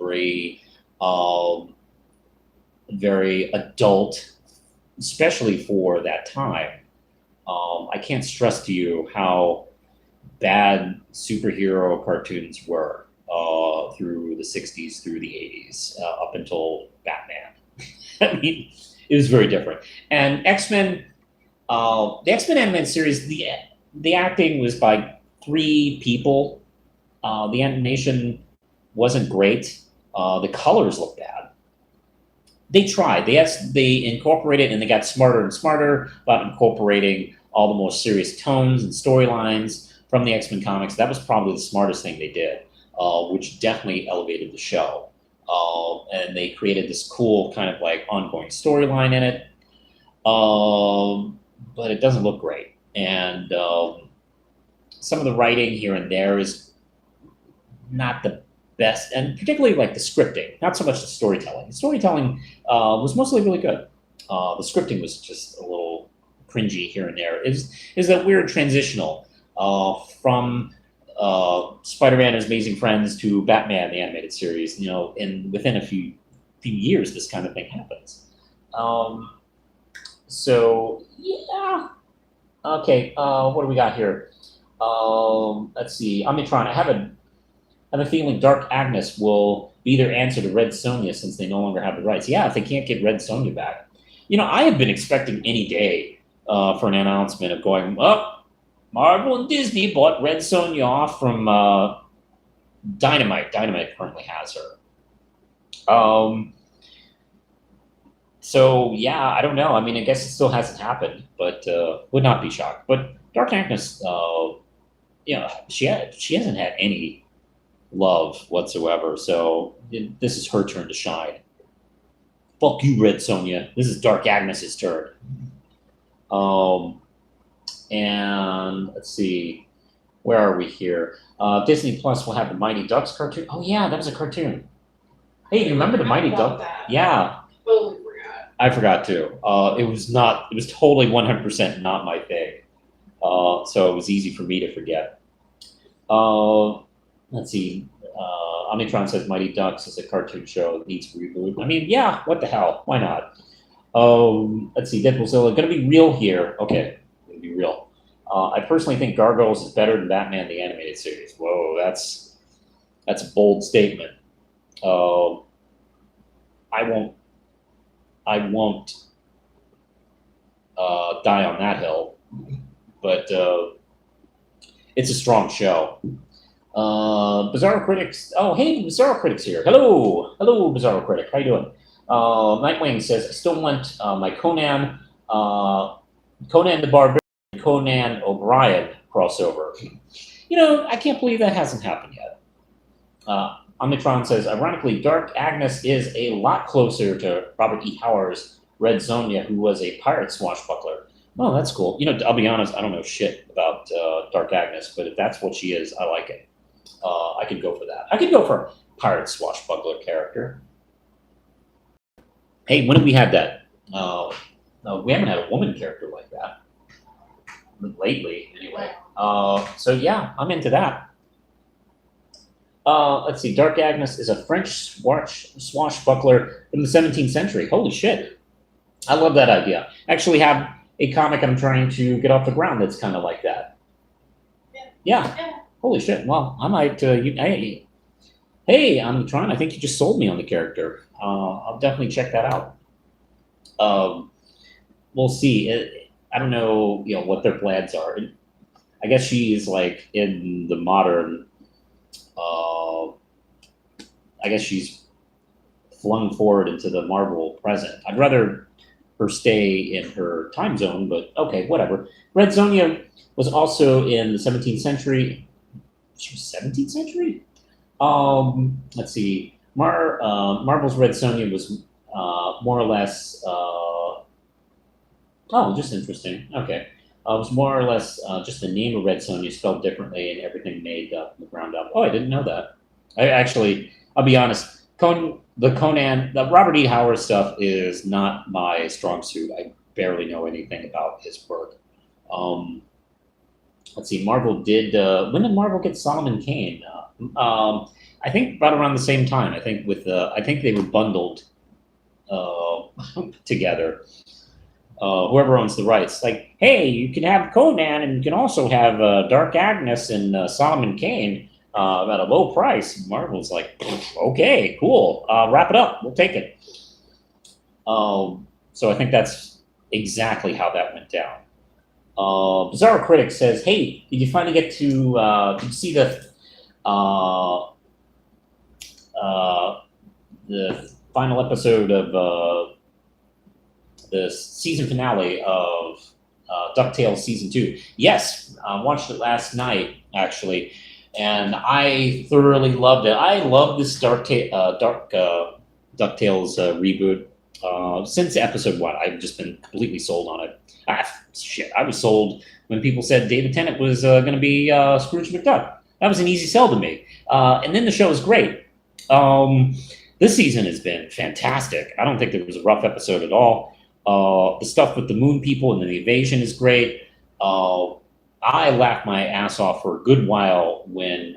very adult, especially for that time. I can't stress to you how bad superhero cartoons were through the 60s, through the 80s, up until Batman. I mean, it was very different. And X-Men, the X-Men animated series, the acting was by 3 people. The animation wasn't great. The colors looked bad. They tried. They incorporated, and they got smarter and smarter about incorporating all the more serious tones and storylines from the X-Men comics. That was probably the smartest thing they did, which definitely elevated the show. And they created this cool kind of like ongoing storyline in it. But it doesn't look great. And some of the writing here and there is not the best, and particularly like the scripting, not so much the storytelling. The storytelling was mostly really good. The scripting was just a little cringy here and there. Is that weird transitional from Spider-Man and His Amazing Friends to Batman the animated series. And within a few years, this kind of thing happens. So yeah. Okay. What do we got here? Let's see. Omnitron. I have a feeling Dark Agnes will be their answer to Red Sonja, since they no longer have the rights. Yeah, if they can't get Red Sonja back. I have been expecting any day for an announcement of going, Marvel and Disney bought Red Sonja off from Dynamite. Dynamite currently has her. So yeah, I don't know. I mean, I guess it still hasn't happened, but would not be shocked. But Dark Agnes, she hasn't had any love whatsoever. So this is her turn to shine. Fuck you, Red Sonja. This is Dark Agnes's turn. And let's see, where are we here? Disney Plus will have the Mighty Ducks cartoon. Oh yeah, that was a cartoon. Hey, do you remember the Mighty Ducks? Yeah. Totally forgot. I forgot too. It was totally 100% not my thing. So it was easy for me to forget. Let's see. Omnitron says Mighty Ducks is a cartoon show that needs a reboot. I mean, yeah, what the hell? Why not? Let's see. Deadpoolzilla, gonna be real here. Okay, gonna be real. I personally think Gargoyles is better than Batman the Animated Series. Whoa, that's a bold statement. I won't die on that hill, but it's a strong show. Bizarro Critics. Oh, hey, Bizarro Critics here. Hello, Bizarro Critic. How you doing? Nightwing says, I still want my Conan the Barbarian, Conan O'Brien crossover. I can't believe that hasn't happened yet. Omnitron says, ironically, Dark Agnes is a lot closer to Robert E. Howard's Red Sonja, who was a pirate swashbuckler. Oh, that's cool. I'll be honest, I don't know shit about Dark Agnes, but if that's what she is, I like it. I could go for that. I could go for a pirate swashbuckler character. Hey, when have we had that? No, we haven't had a woman character like that lately, anyway. So yeah, I'm into that. Let's see. Dark Agnes is a French swashbuckler from the 17th century. Holy shit! I love that idea. Actually, have a comic I'm trying to get off the ground that's kind of like that. Yeah. Holy shit! Well, I might. Hey, I'm trying. I think you just sold me on the character. I'll definitely check that out. We'll see. I don't know, what their plans are. I guess she's like in the modern. I guess she's flung forward into the Marvel present. I'd rather her stay in her time zone, but okay, whatever. Red Sonja was also in the 17th century. She was 17th century? Let's see. Marvel's Red Sonja was more or less. Just interesting. Okay. It was more or less just the name of Red Sonja spelled differently and everything made up from the ground up. Oh, I didn't know that. I'll be honest. The Robert E. Howard stuff is not my strong suit. I barely know anything about his work. Let's see. Marvel did. When did Marvel get Solomon Kane? I think right around the same time. I think I think they were bundled together. Whoever owns the rights, like, hey, you can have Conan and you can also have Dark Agnes and Solomon Kane at a low price. Marvel's like, okay, cool, wrap it up, we'll take it. So I think that's exactly how that went down. Bizarro Critic says, hey, did you finally get to did you see the final episode of the season finale of DuckTales Season 2. Yes, I watched it last night, actually, and I thoroughly loved it. I love this DuckTales reboot. Since episode 1, I've just been completely sold on it. I was sold when people said David Tennant was going to be Scrooge McDuck. That was an easy sell to me. And then the show is great. This season has been fantastic. I don't think there was a rough episode at all. The stuff with the moon people and the invasion is great. I laughed my ass off for a good while when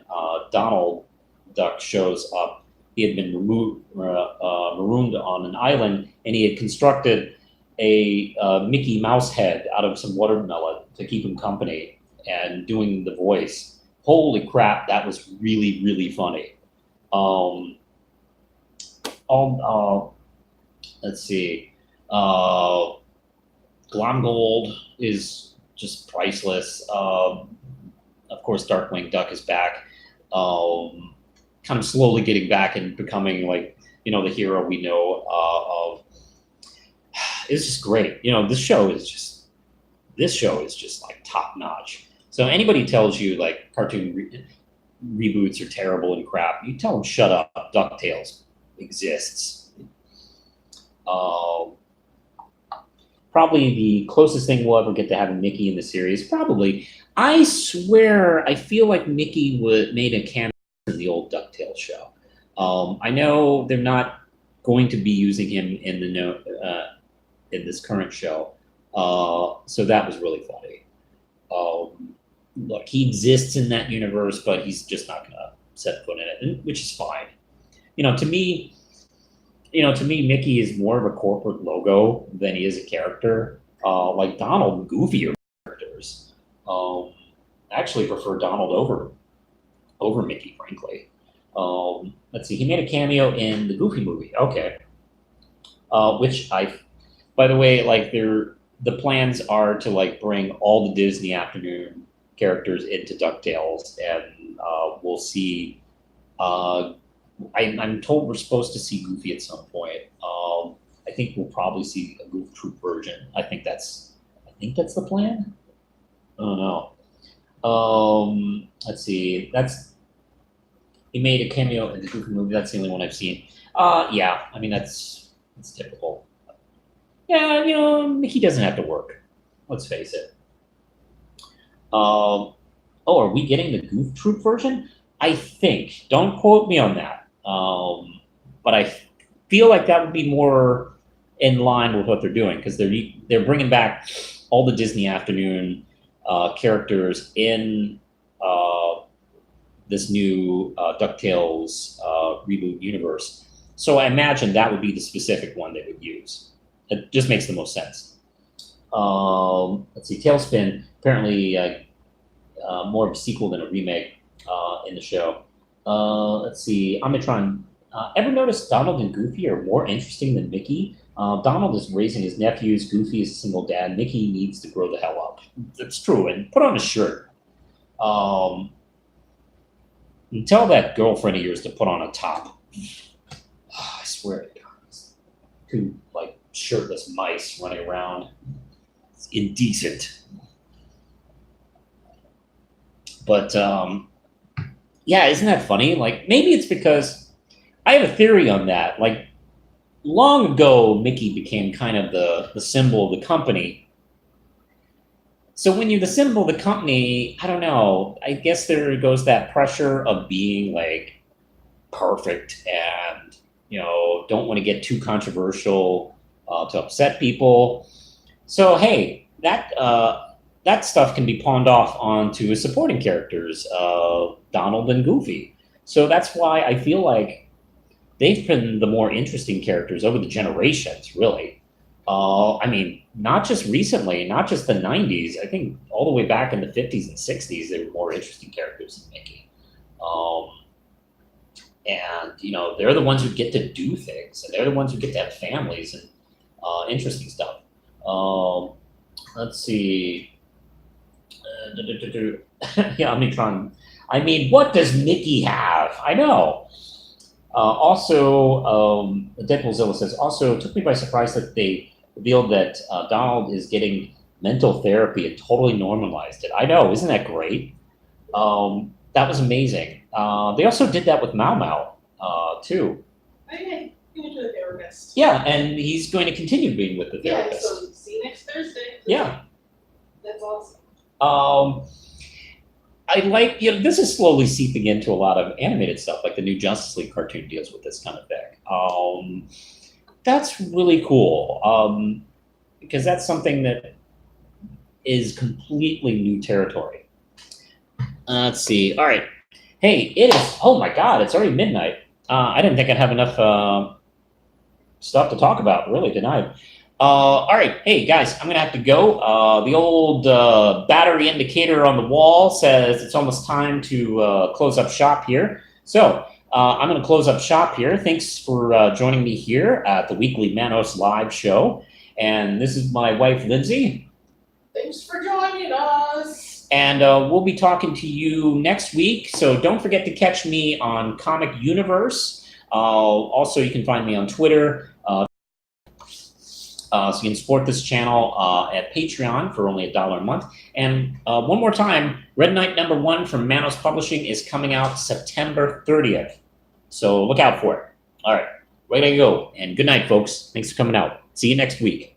Donald Duck shows up. He had been marooned on an island, and he had constructed a Mickey Mouse head out of some watermelon to keep him company and doing the voice. Holy crap, that was really, really funny. Let's see. Glomgold is just priceless. Of course, Darkwing Duck is back. Kind of slowly getting back and becoming like, the hero we know of. It's just great. This show is just like top notch. So anybody tells you like cartoon reboots are terrible and crap, you tell them shut up. DuckTales exists. Probably the closest thing we'll ever get to having Mickey in the series. Probably. I swear, I feel like Mickey made a cameo in the old DuckTales show. I know they're not going to be using him in in this current show, so that was really funny. Look, he exists in that universe, but he's just not going to set foot in it, which is fine. To me, Mickey is more of a corporate logo than he is a character. Like Donald and Goofy are characters. I actually prefer Donald over Mickey, frankly. Let's see, he made a cameo in the Goofy movie. Okay, by the way, like the plans are to like bring all the Disney Afternoon characters into DuckTales, and we'll see. I'm told we're supposed to see Goofy at some point. I think we'll probably see a Goof Troop version. I think that's the plan. I don't know. Let's see. He made a cameo in the Goofy movie. That's the only one I've seen. Yeah. I mean, that's typical. Yeah, Mickey doesn't have to work. Let's face it. Oh, are we getting the Goof Troop version? I think. Don't quote me on that. But I feel like that would be more in line with what they're doing because they're bringing back all the Disney Afternoon characters in this new DuckTales reboot universe. So I imagine that would be the specific one they would use. It just makes the most sense. Let's see, Tailspin apparently more of a sequel than a remake in the show. Let's see, Amitron. Ever notice Donald and Goofy are more interesting than Mickey? Donald is raising his nephews. Goofy is a single dad. Mickey needs to grow the hell up. That's true. And put on a shirt. And tell that girlfriend of yours to put on a top. I swear to God, two like shirtless mice running around. It's indecent. But yeah, isn't that funny? Like maybe it's because I have a theory on that. Like long ago, Mickey became kind of the symbol of the company. So when you're the symbol of the company, I don't know. I guess there goes that pressure of being like perfect and don't want to get too controversial to upset people. So hey, that stuff can be pawned off onto his supporting characters, Donald and Goofy. So that's why I feel like they've been the more interesting characters over the generations, really. I mean, not just recently, not just the 90s. I think all the way back in the 50s and 60s, they were more interesting characters than Mickey. And, they're the ones who get to do things, and they're the ones who get to have families and interesting stuff. Let's see. Yeah, Omicron. I mean, what does Mickey have? I know. Also, Deadpoolzilla says, also, it took me by surprise that they revealed that Donald is getting mental therapy and totally normalized it. I know, isn't that great? That was amazing. They also did that with Mau Mau, too. Okay, he went to a therapist. Yeah, and he's going to continue being with the therapist. Yeah, so see you next Thursday. Yeah. That's awesome. I like, this is slowly seeping into a lot of animated stuff, like the new Justice League cartoon deals with this kind of thing. That's really cool because that's something that is completely new territory. Let's see. All right. Hey, it is, oh my God, it's already midnight. I didn't think I'd have enough stuff to talk about, really, tonight. All right, hey guys, I'm gonna have to go. The old battery indicator on the wall says it's almost time to close up shop here. So I'm gonna close up shop here. Thanks for joining me here at the weekly Manos live show. And this is my wife, Lindsay. Thanks for joining us. And we'll be talking to you next week. So don't forget to catch me on Comic Universe. Also, you can find me on Twitter. So you can support this channel at Patreon for only $1 a month. And one more time, Red Knight #1 from Manos Publishing is coming out September 30th. So look out for it. All right, way to go. And good night, folks. Thanks for coming out. See you next week.